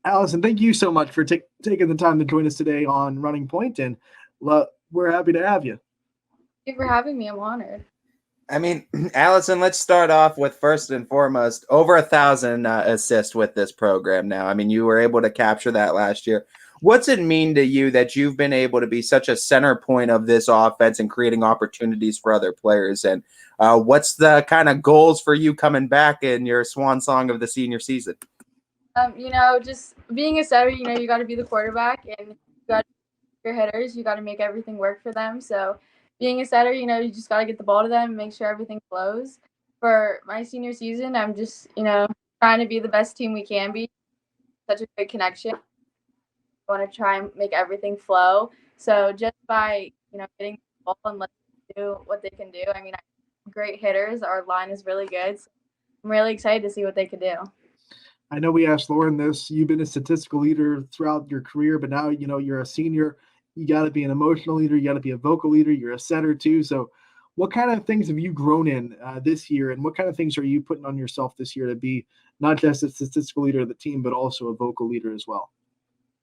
Allison, thank you so much for taking the time to join us today on Running Point, and we're happy to have you. Thank you for having me. I'm honored. I mean, Allison, let's start off with first and foremost over 1,000 assists with this program now. I mean, you were able to capture that last year. What's it mean to you that you've been able to be such a center point of this offense and creating opportunities for other players? And what's the kind of goals for you coming back in your swan song of the senior season? Just being a setter, you got to be the quarterback and you got your hitters. You got to make everything work for them. So, being a setter, you just got to get the ball to them and make sure everything flows. For my senior season, I'm just, trying to be the best team we can be. Such a good connection. I want to try and make everything flow. So, just by, getting the ball and letting them do what they can do, I mean, great hitters. Our line is really good. So I'm really excited to see what they can do. I know we asked Lauren this. You've been a statistical leader throughout your career, but now you're a senior. You got to be an emotional leader. You got to be a vocal leader. You're a setter too. So, what kind of things have you grown in this year, and what kind of things are you putting on yourself this year to be not just a statistical leader of the team, but also a vocal leader as well?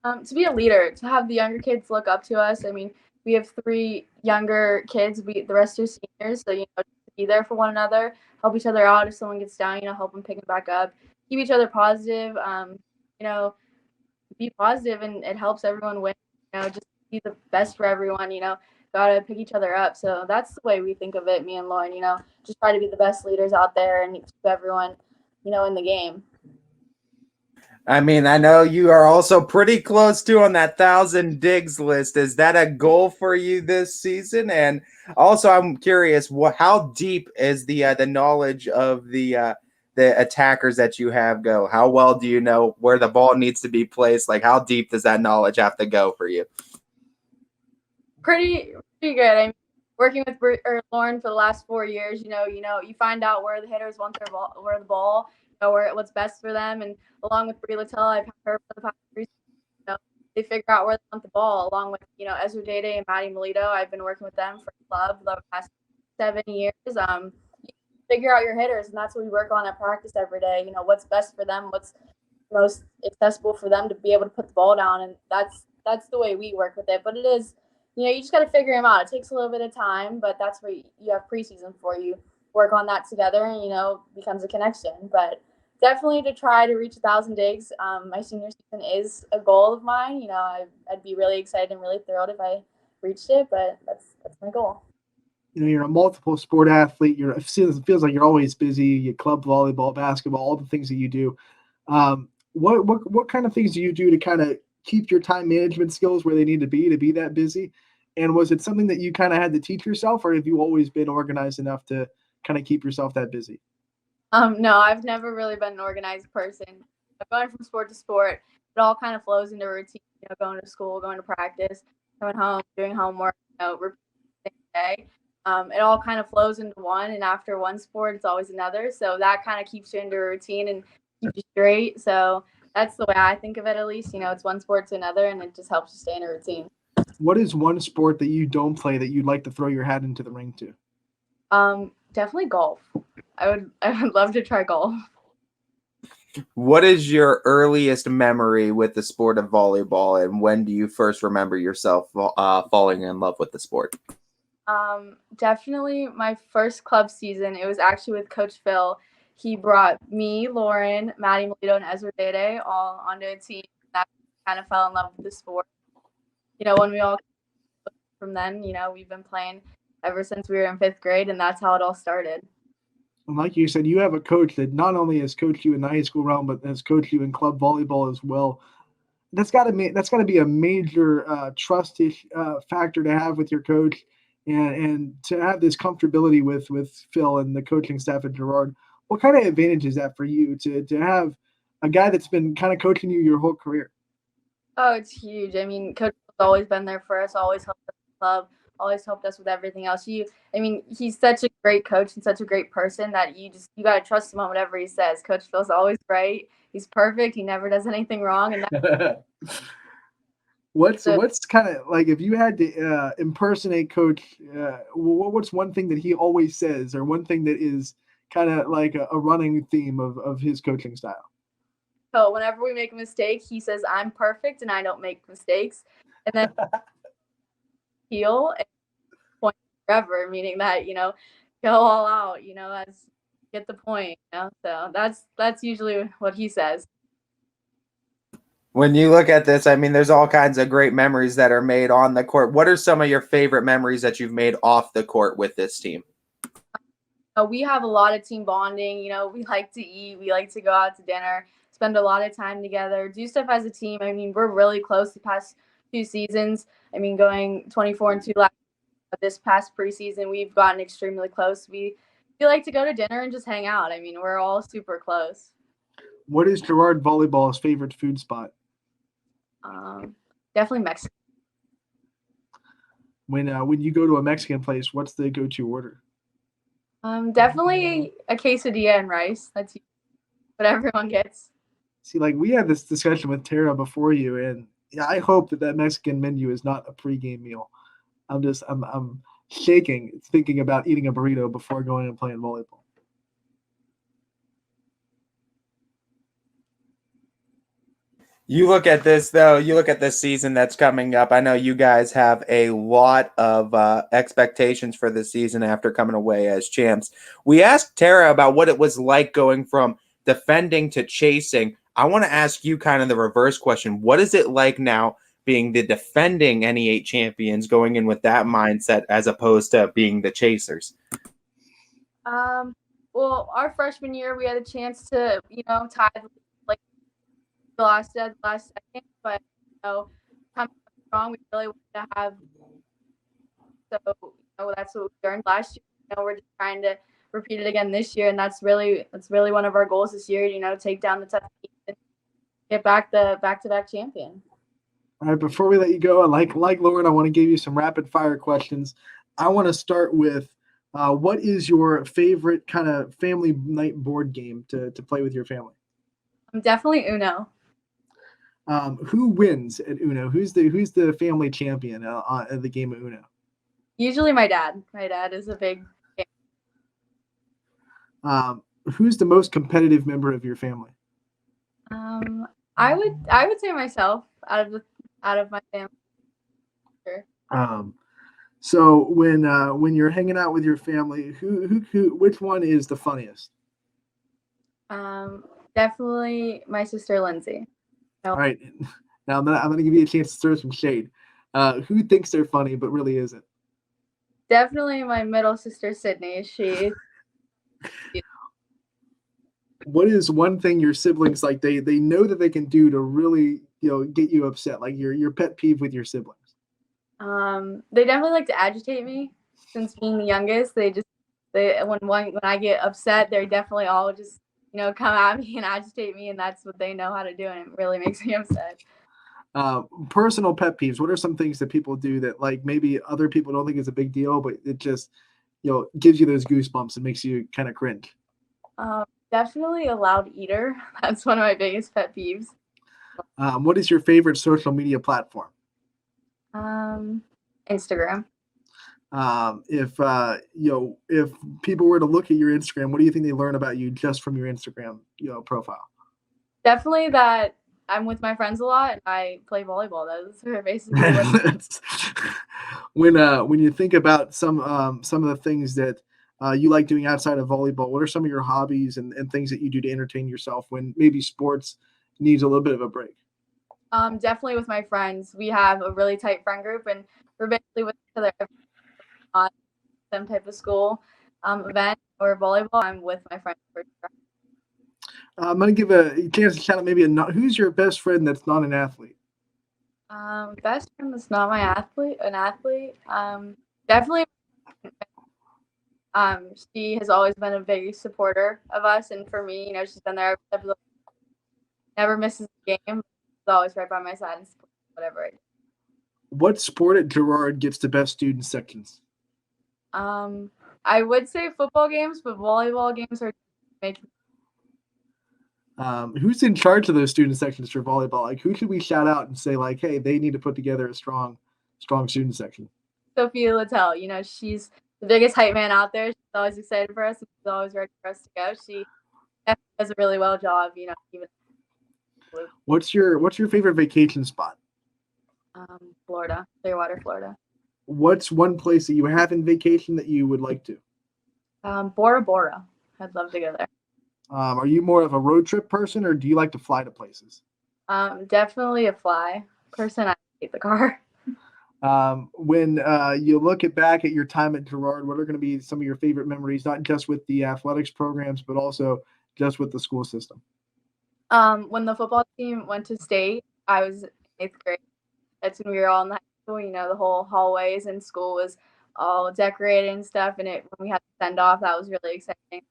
To be a leader, to have the younger kids look up to us. I mean, we have three younger kids. The rest are seniors, so to be there for one another, help each other out if someone gets down. Help them pick them back up, keep each other positive. You know, be positive, and it helps everyone win. Just be the best for everyone. Gotta pick each other up. So that's the way we think of it, me and Lauren. Just try to be the best leaders out there and keep everyone, in the game. I mean, I know you are also pretty close to on that 1,000 digs list. Is that a goal for you this season? And also, I'm curious, how deep is the knowledge of the attackers that you have go? How well do you know where the ball needs to be placed? Like, how deep does that knowledge have to go for you? Pretty good. I mean, working with Lauren for the last 4 years, you find out where the hitters want their ball, where the ball, what's best for them, and along with Brie Littell, I've had her for the past 3 seasons. They figure out where they want the ball, along with Ezra Dede and Maddie Melito. I've been working with them for the club the past 7 years. You figure out your hitters, and that's what we work on at practice every day. What's best for them, what's most accessible for them to be able to put the ball down, and that's the way we work with it. But it is, you just got to figure them out. It takes a little bit of time, but that's what you have preseason for. You work on that together, and becomes a connection. But definitely to try to reach 1,000 digs. My senior season is a goal of mine. I'd be really excited and really thrilled if I reached it, but that's my goal. You're a multiple sport athlete. It feels like you're always busy. You club volleyball, basketball, all the things that you do. What kind of things do you do to kind of keep your time management skills where they need to be that busy? And was it something that you kind of had to teach yourself, or have you always been organized enough to kind of keep yourself that busy? No, I've never really been an organized person. I'm going from sport to sport. It all kind of flows into routine. Going to school, going to practice, coming home, doing homework. Repeating the day. It all kind of flows into one, and after one sport, it's always another. So that kind of keeps you into a routine and keeps you straight. So that's the way I think of it, at least. It's one sport to another, and it just helps you stay in a routine. What is one sport that you don't play that you'd like to throw your hat into the ring to? Definitely golf. I would love to try golf. What is your earliest memory with the sport of volleyball, and when do you first remember yourself falling in love with the sport? Definitely my first club season. It was actually with Coach Phil. He brought me, Lauren, Maddie Melito, and Ezra Dede all onto a team. That kind of fell in love with the sport. When we all from then, we've been playing ever since we were in fifth grade, and that's how it all started. And like you said, you have a coach that not only has coached you in the high school realm, but has coached you in club volleyball as well. That's got to be a major trust factor to have with your coach, and to have this comfortability with Phil and the coaching staff at Girard. What kind of advantage is that for you to have a guy that's been kind of coaching you your whole career? Oh, it's huge. I mean, Coach has always been there for us, always helped us with the club, always helped us with everything else. I mean, he's such a great coach and such a great person that you gotta trust him on whatever he says. Coach Phil's always right. He's perfect. He never does anything wrong, and What's kind of like if you had to impersonate Coach? What's one thing that he always says, or one thing that is kind of like a running theme of his coaching style? So whenever we make a mistake, he says I'm perfect and I don't make mistakes, and then heal and point forever, meaning that go all out. That's get the point. So that's usually what he says. When you look at this, I mean, there's all kinds of great memories that are made on the court. What are some of your favorite memories that you've made off the court with this team? We have a lot of team bonding. We like to eat. We like to go out to dinner, spend a lot of time together, do stuff as a team. I mean, we're really close the past 2 seasons. I mean, going 24-2 this past preseason, we've gotten extremely close. We like to go to dinner and just hang out. I mean, we're all super close. What is Girard Volleyball's favorite food spot? Definitely Mexican. When you go to a Mexican place, what's the go-to order? Definitely a quesadilla and rice. That's what everyone gets. See, like we had this discussion with Tara before you, and I hope that Mexican menu is not a pregame meal. I'm shaking thinking about eating a burrito before going and playing volleyball. You look at this, though. You look at this season that's coming up. I know you guys have a lot of expectations for this season after coming away as champs. We asked Tara about what it was like going from defending to chasing. I want to ask you kind of the reverse question. What is it like now being the defending NE8 champions, going in with that mindset as opposed to being the chasers? Well, our freshman year, we had a chance to, tie like the last second, but coming up strong, we really wanted to have. So that's what we learned last year. We're just trying to repeat it again this year, and that's really one of our goals this year. Take down the tough teams and get back the back-to-back champion. All right, before we let you go, like Lauren, I want to give you some rapid fire questions. I want to start with what is your favorite kind of family night board game to play with your family? Definitely Uno. Who wins at Uno? Who's the family champion at the game of Uno? Usually my dad. My dad is a big fan. Who's the most competitive member of your family? I would say myself out of my family. Sure. So when you're hanging out with your family, which one is the funniest? Definitely my sister Lindsay. All right, now I'm gonna give you a chance to throw some shade. Who thinks they're funny but really isn't? Definitely my middle sister Sydney. She. What is one thing your siblings like they know that they can do to really get you upset? Like your pet peeve with your siblings? They definitely like to agitate me. Since being the youngest, when I get upset, they're definitely all just come at me and agitate me, and that's what they know how to do, and it really makes me upset. Personal pet peeves. What are some things that people do that like maybe other people don't think is a big deal, but it just gives you those goosebumps and makes you kind of cringe? Definitely a loud eater. That's one of my biggest pet peeves. What is your favorite social media platform? Instagram. If people were to look at your Instagram, what do you think they learn about you just from your Instagram profile? Definitely that I'm with my friends a lot and I play volleyball. That's basically when you think about some of the things that you like doing outside of volleyball, what are some of your hobbies and things that you do to entertain yourself when maybe sports needs a little bit of a break? Definitely with my friends. We have a really tight friend group, and we're basically with each other on some type of school event or volleyball. I'm with my friends for sure. I'm going to give a chance to shout out who's your best friend that's not an athlete? Best friend that's not an athlete. Definitely. She has always been a big supporter of us, and for me, she's been there. Never misses a game. She's always right by my side and whatever I do. What sport at Girard gets the best student sections? I would say football games, but volleyball games are making. Who's in charge of those student sections for volleyball? Like, who should we shout out and say, like, hey, they need to put together a strong student section? Sophia Littell, she's the biggest hype man out there. She's always excited for us. She's always ready for us to go. She definitely does a really well job, even. Absolutely. What's your favorite vacation spot? Florida, Clearwater, Florida. What's one place that you haven't vacation that you would like to? Bora Bora. I'd love to go there. Are you more of a road trip person, or do you like to fly to places? Definitely a fly person. I hate the car. When you look back at your time at Girard, what are going to be some of your favorite memories, not just with the athletics programs, but also just with the school system? When the football team went to state, I was in 8th grade. That's when we were all in the high school. You know, the whole hallways in school was all decorated and stuff. And when we had to send off, that was really exciting.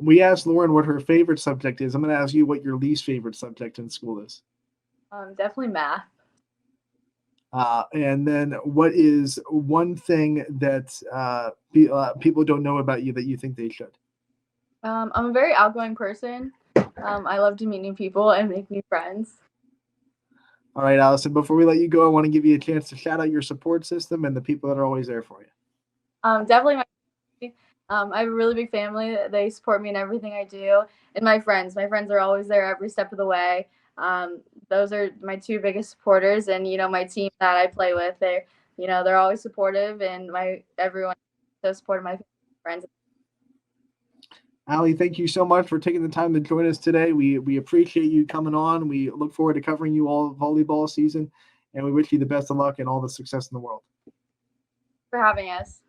We asked Lauren what her favorite subject is. I'm going to ask you what your least favorite subject in school is. Definitely math. And then what is one thing that people don't know about you that you think they should? I'm a very outgoing person. I love to meet new people and make new friends. All right, Allison, before we let you go, I want to give you a chance to shout out your support system and the people that are always there for you. Definitely my family. I have a really big family. They support me in everything I do. And my friends. My friends are always there every step of the way. Those are my two biggest supporters. And, you know, my team that I play with, they're always supportive. And everyone is so supportive, my friends. Allie, thank you so much for taking the time to join us today. We appreciate you coming on. We look forward to covering you all volleyball season, and we wish you the best of luck and all the success in the world. For having us.